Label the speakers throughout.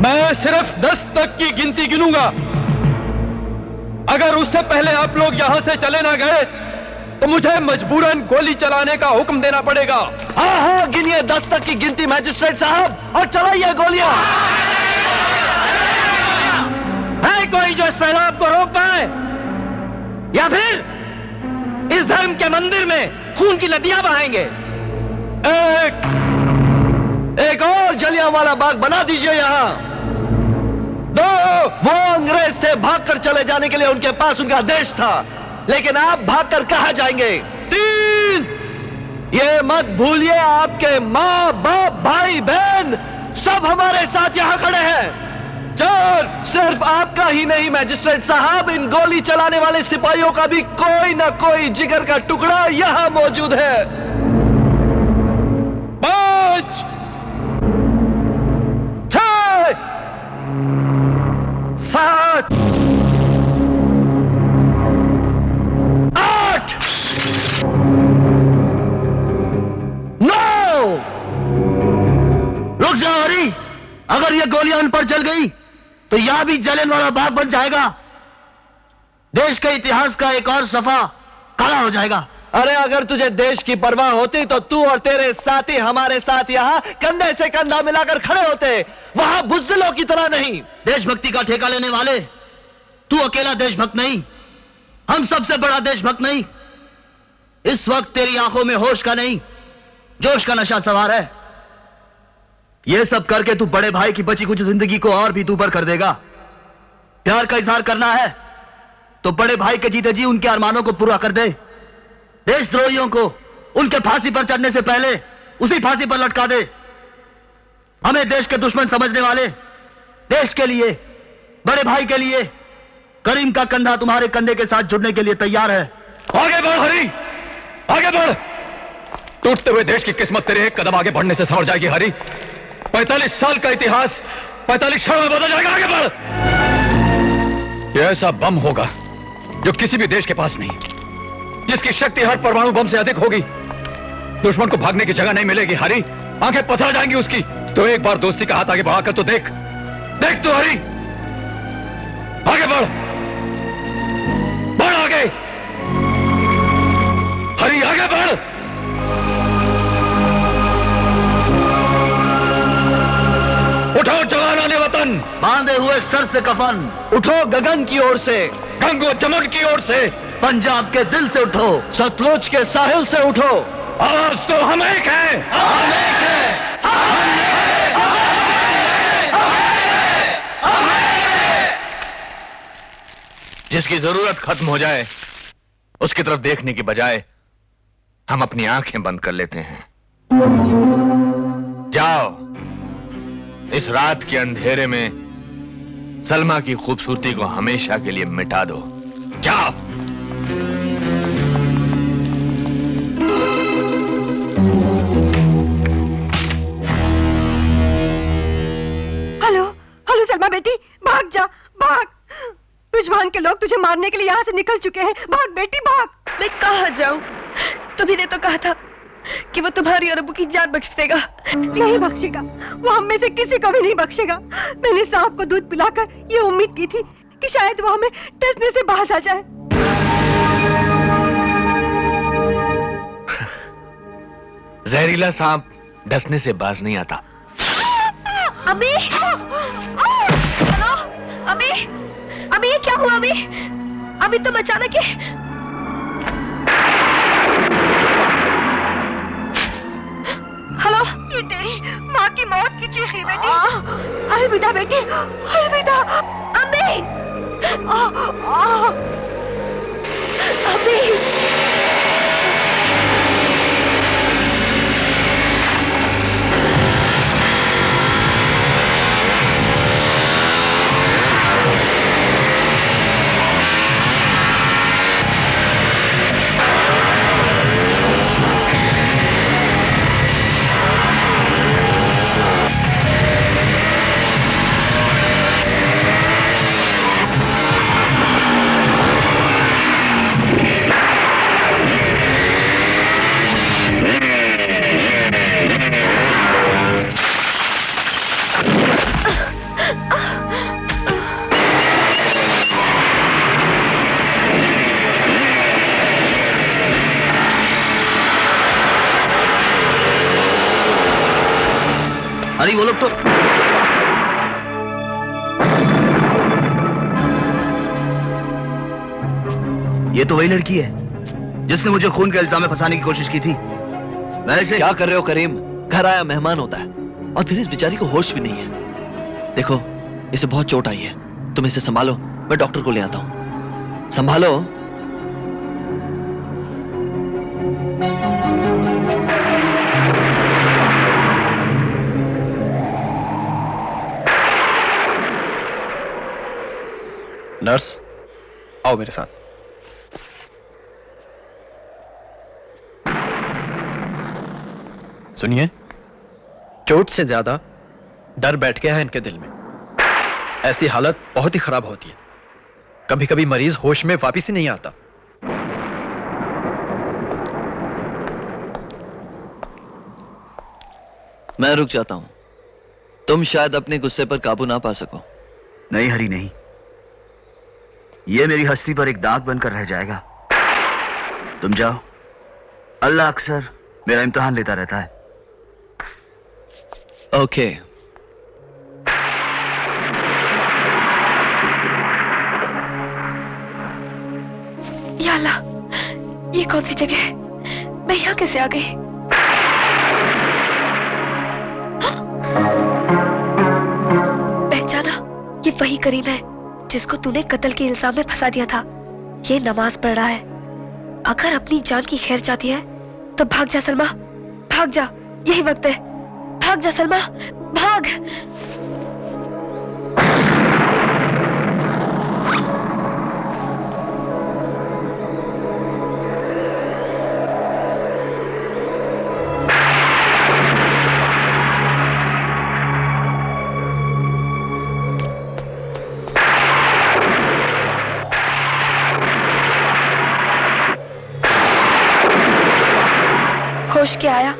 Speaker 1: मैं सिर्फ 10 तक की गिनती गिनूंगा। अगर उससे पहले आप लोग यहां से चले ना गए तो मुझे मजबूरन गोली चलाने का हुक्म देना पड़ेगा।
Speaker 2: हाँ हाँ, गिनिए 10 तक की गिनती मजिस्ट्रेट साहब, और चलाइए गोलियां। है कोई जो इस सैलाब को रोक पाए, या फिर इस धर्म के मंदिर में खून की नदियां बहाएंगे? एक और जलियांवाला बाग बना दीजिए यहां। 2, वो अंग्रेज थे, भागकर चले जाने के लिए उनके पास उनका देश था, लेकिन आप भागकर कहां जाएंगे? 3, ये मत भूलिए आपके माँ बाप भाई बहन सब हमारे साथ यहां खड़े हैं। 4, सिर्फ आपका ही नहीं मैजिस्ट्रेट साहब, इन गोली चलाने वाले सिपाहियों का भी कोई ना कोई जिगर का टुकड़ा यहां मौजूद है। 5, 6, 7, 8, 9। रुक जाओ हरी, अगर ये गोलियां उन पर चल गई तो यहां भी जलियांवाला बाग बन जाएगा। देश के इतिहास का एक और सफा काला हो जाएगा। अरे अगर तुझे देश की परवाह होती तो तू और तेरे साथी हमारे साथ यहां कंधे से कंधा मिलाकर खड़े होते, वहां बुज़दिलों की तरह नहीं। देशभक्ति का ठेका लेने वाले, तू अकेला देशभक्त नहीं, हम सबसे बड़ा देशभक्त नहीं। इस वक्त तेरी आंखों में होश का नहीं, जोश का नशा सवार है। यह सब करके तू बड़े भाई की बची कुछ जिंदगी को और भी दूभर कर देगा। प्यार का इजहार करना है तो बड़े भाई के जीते जी उनके अरमानों को पूरा कर दे। देशद्रोहियों को उनके फांसी पर चढ़ने से पहले उसी फांसी पर लटका दे। हमें देश के दुश्मन समझने वाले, देश के लिए, बड़े भाई के लिए करीम का कंधा तुम्हारे कंधे के साथ जुड़ने के लिए तैयार है।
Speaker 1: आगे बढ़ हरी, आगे बढ़। टूटते हुए देश की किस्मत तेरे एक कदम आगे बढ़ने से संवर जाएगी हरी। 45 साल का इतिहास 45 क्षण में बदल जाएगा। आगे बढ़। यह ऐसा बम होगा जो किसी भी देश के पास नहीं, जिसकी शक्ति हर परमाणु बम से अधिक होगी। दुश्मन को भागने की जगह नहीं मिलेगी हरी, आंखें पथरा जाएंगी उसकी। तो एक बार दोस्ती का हाथ आगे बढ़ाकर तो देख, देख तो हरी। आगे बढ़, बढ़ आगे हरी, आगे बढ़। उठो जवानाने वतन,
Speaker 2: बांधे हुए सर से कफन, उठो गगन की ओर से,
Speaker 1: गंगो जमुन की ओर से,
Speaker 2: पंजाब के दिल से उठो, सतलुज के साहिल से उठो।
Speaker 1: आवाज तो हम एक है,
Speaker 2: हम एक है,
Speaker 3: जिसकी जरूरत खत्म हो जाए उसकी तरफ देखने की बजाय हम अपनी आंखें बंद कर लेते हैं। जाओ, इस रात के अंधेरे में सलमा की खूबसूरती को हमेशा के लिए मिटा दो। जाओ।
Speaker 4: हेलो हेलो सलमा बेटी, भाग जा, भाग। रुझवान के लोग तुझे मारने के लिए यहाँ से निकल चुके हैं। भाग बेटी भाग।
Speaker 5: मैं कहाँ जाऊँ? तुम्ही ने तो कहा था कि वो तुम्हारी और अब्बू की जान बख्श देगा।
Speaker 4: नहीं बख्शेगा, वो हम में से किसी को भी नहीं बख्शेगा। मैंने सांप को दूध पिलाकर ये उम्मीद की थी कि शायद वो हमें डसने से बाज आ जाए।
Speaker 3: जहरीला सांप डसने से बाज नहीं आता।
Speaker 5: अबे, अबे, अबे ये क्या हुआ? अबे, अबे तुम अचानक ही हेलो,
Speaker 4: ये तेरी माँ की मौत की चीख है बेटी। अलविदा बेटी, अलविदा।
Speaker 5: अबे, अबे
Speaker 2: अरे वो लोग तो ये तो वही लड़की है जिसने मुझे खून के इल्जाम में फंसाने की कोशिश की थी। मैं इसे
Speaker 6: क्या कर रहे हो करीम? घर आया मेहमान होता है और फिर इस बेचारी को होश भी नहीं है। देखो इसे बहुत चोट आई है, तुम इसे संभालो, मैं डॉक्टर को ले आता हूं। संभालो।
Speaker 7: नर्स आओ मेरे साथ। सुनिए, चोट से ज्यादा डर बैठ गया है इनके दिल में। ऐसी हालत बहुत ही खराब होती है, कभी कभी मरीज होश में वापस ही नहीं आता।
Speaker 6: मैं रुक जाता हूं, तुम शायद अपने गुस्से पर काबू ना पा सको।
Speaker 2: नहीं हरी नहीं, ये मेरी हस्ती पर एक दाग बनकर रह जाएगा। तुम जाओ, अल्लाह अक्सर मेरा इम्तिहान लेता रहता है।
Speaker 6: ओके।
Speaker 5: या अल्लाह, ये कौन सी जगह है? मैं यहाँ कैसे आ गई? पहचाना, ये वही करीम है जिसको तूने कत्ल के इल्जाम में फंसा दिया था। ये नमाज पढ़ रहा है। अगर अपनी जान की खैर चाहती है तो भाग जा सलमा, भाग जा, यही वक्त है। भाग जा सलमा, भाग। होश क्या आया,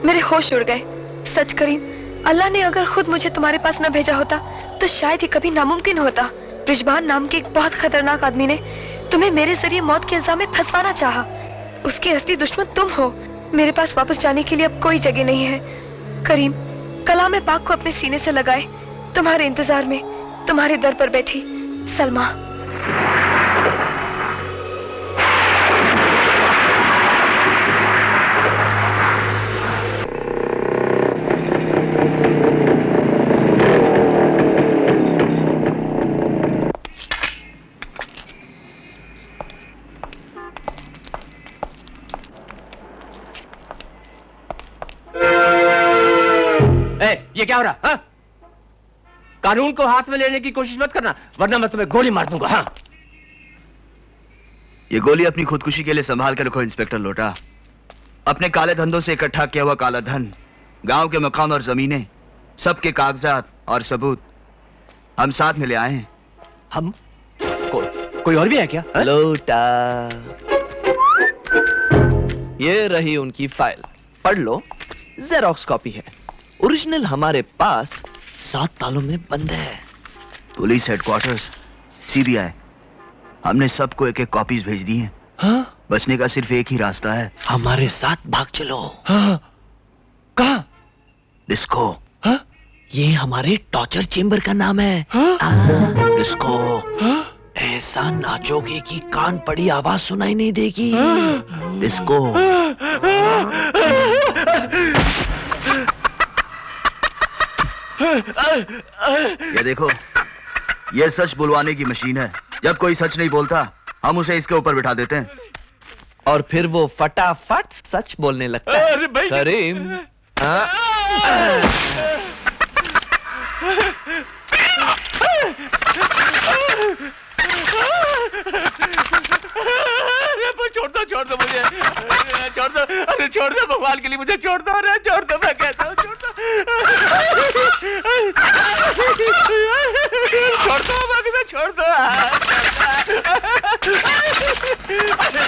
Speaker 5: मेरे होश उड़ गए। सच करीम, अल्लाह ने अगर खुद मुझे तुम्हारे पास न भेजा होता तो शायद ही कभी नामुमकिन होता। ब्रिजबान नाम के एक बहुत खतरनाक आदमी ने तुम्हें मेरे जरिए मौत के इल्जाम में फंसवाना चाहा। उसके असली दुश्मन तुम हो। मेरे पास वापस जाने के लिए अब कोई जगह नहीं है। करीम, कलाम पाक को अपने सीने से लगाए, तुम्हारे इंतजार में तुम्हारे दर पर बैठी सलमा।
Speaker 8: ये क्या हो रहा? हाँ? कानून को हाथ में लेने की कोशिश मत करना, वरना मैं तुम्हें गोली मार दूंगा। हाँ?
Speaker 2: ये गोली अपनी खुदकुशी के लिए संभाल कर रखो इंस्पेक्टर लोटा। अपने काले धंधों से इकट्ठा किया हुआ काला धन, गांव के मकान और जमीनें, सबके कागजात और सबूत हम साथ में ले आए हैं।
Speaker 8: हम? कोई और भी है क्या? हाँ?
Speaker 6: लोटा, ये रही उनकी फाइल, पढ़ लो। जेरॉक्स कॉपी है, ओरिजिनल हमारे पास 7 तालों में बंद है।
Speaker 2: पुलिस हेडक्वार्टर्स, सीबीआई, हमने सबको एक-एक कॉपीज भेज दी हैं।
Speaker 6: हाँ?
Speaker 2: बचने का सिर्फ एक ही रास्ता है।
Speaker 6: हमारे साथ भाग चलो।
Speaker 8: हाँ? कहाँ?
Speaker 2: डिस्को।
Speaker 6: हाँ? ये हमारे टॉर्चर चेंबर का नाम है।
Speaker 8: हाँ?
Speaker 2: डिस्को।
Speaker 8: हाँ?
Speaker 6: ऐसा नाचोगे कि कान पड़ी आवाज सुनाई नहीं देगी।
Speaker 2: डिस्को। ये देखो, ये सच बुलवाने की मशीन है। जब कोई सच नहीं बोलता, हम उसे इसके ऊपर बिठा देते हैं
Speaker 6: और फिर वो फटाफट सच बोलने लगता है।
Speaker 8: अरे भाई,
Speaker 6: करीम, हाँ?
Speaker 8: छोड़ दो मुझे, छोड़ दो, अरे छोड़ दो भगवान के लिए, मुझे छोड़ दो, अरे छोड़ दो, मैं कहता हूँ छोड़ दो, छोड़ दो, मैं छोड़ दो,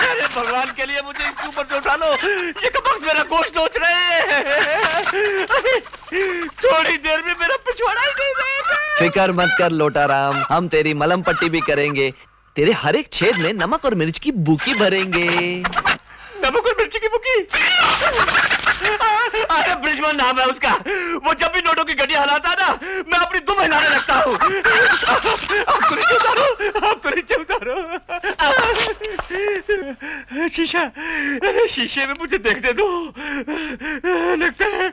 Speaker 8: अरे भगवान के लिए मुझे इसके ऊपर से उठा लो, ये कब तक मेरा गोश्त नोच रहे हैं, थोड़ी देर में मेरा पिछवाड़ा ही नहीं रहेगा।
Speaker 6: फिकर मत कर लोटाराम, हम तेरी मलम पट्टी भी करेंगे, तेरे हर एक छेद में नमक और मिर्च की बूकी भरेंगे।
Speaker 8: नमक और मिर्ची की बुकी। अरे ब्रिजमान नाम है उसका। वो जब भी नोटों की गड्डी हलाता ना, मैं अपनी दुम हिलाने लगता हूँ। आप तो नीचे उतारो, आप तो नीचे उतारो। शीशा, अरे शीशे में मुझे देखने दो। लगता है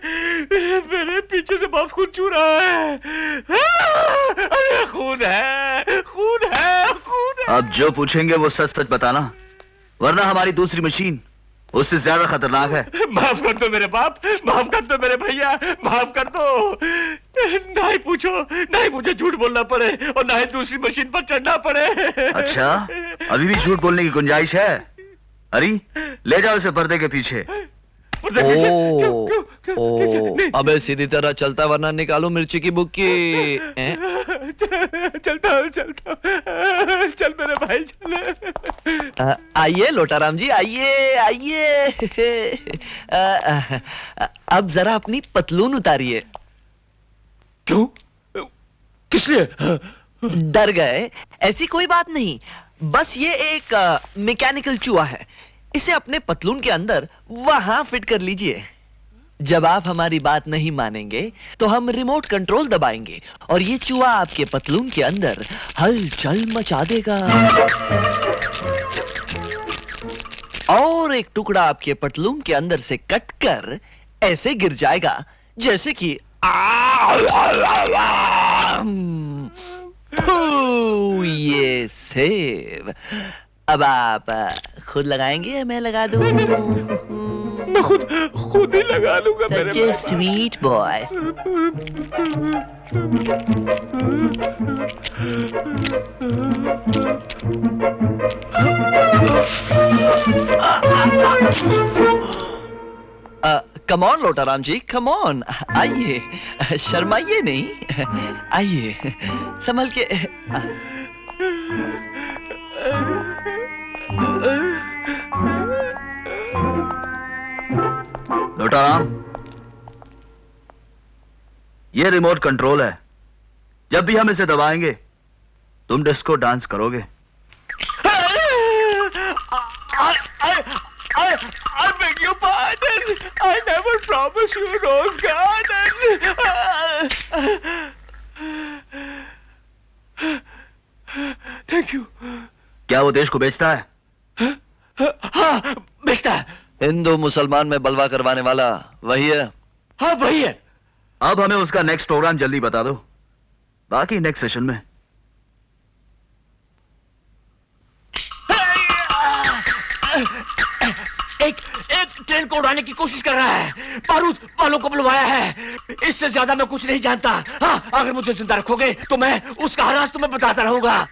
Speaker 8: मेरे पीछे से बहुत खून चू रहा है। अरे खून है, खून है, खून है।
Speaker 2: अब जो पूछेंगे वो सच सच बताना, वरना हमारी दूसरी मशीन उससे ज्यादा खतरनाक है।
Speaker 8: माफ कर दो मेरे बाप, माफ कर दो मेरे भैया, माफ कर दो। ना ही पूछो, ना ही मुझे झूठ बोलना पड़े और ना ही दूसरी मशीन पर चढ़ना पड़े।
Speaker 2: अच्छा, अभी भी झूठ बोलने की गुंजाइश है? अरे ले जाओ इसे पर्दे के पीछे।
Speaker 6: अबे सीधी तरह चलता वरना निकालो मिर्ची की बुक्की।
Speaker 8: चलता हूँ, चलता हूँ। चल मेरे भाई चल।
Speaker 6: आइए लोटाराम जी, आइए आइए। अब जरा अपनी पतलून उतारिए।
Speaker 8: क्यों? किस लिए?
Speaker 6: डर गए? ऐसी कोई बात नहीं, बस ये एक मैकेनिकल चूहा है। इसे अपने पतलून के अंदर वहां फिट कर लीजिए। जब आप हमारी बात नहीं मानेंगे तो हम रिमोट कंट्रोल दबाएंगे और ये चूहा आपके पतलून के अंदर हलचल मचा देगा और एक टुकड़ा आपके पतलून के अंदर से कटकर ऐसे गिर जाएगा जैसे कि ये सेब। अब आप खुद लगाएंगे या मैं लगा दूं?
Speaker 8: मैं खुद ही लगा लूंगा मेरे भाई।
Speaker 6: Sweet boy. Come on Lotaram ji, come on, आइए, शर्माइए नहीं, आइए, संभल के।
Speaker 2: लोटाराम, ये रिमोट कंट्रोल है। जब भी हम इसे दबाएंगे तुम डिस्को डांस करोगे।
Speaker 8: I beg your pardon. I never promised you rose garden. Thank you.
Speaker 2: क्या वो देश को बेचता है?
Speaker 8: हाँ, बेचता है।
Speaker 6: हिंदू मुसलमान में बलवा करवाने वाला वही है।
Speaker 8: हाँ वही है।
Speaker 2: अब हमें उसका नेक्स्ट प्रोग्राम जल्दी बता दो, बाकी नेक्स्ट सेशन में।
Speaker 8: एक ट्रेन को उड़ाने की कोशिश कर रहा है, बारूद वालों को बुलवाया है। इससे ज्यादा मैं कुछ नहीं जानता। हाँ, अगर मुझे जिंदा रखोगे तो मैं उसका राज तुम्हें बताता रहूंगा।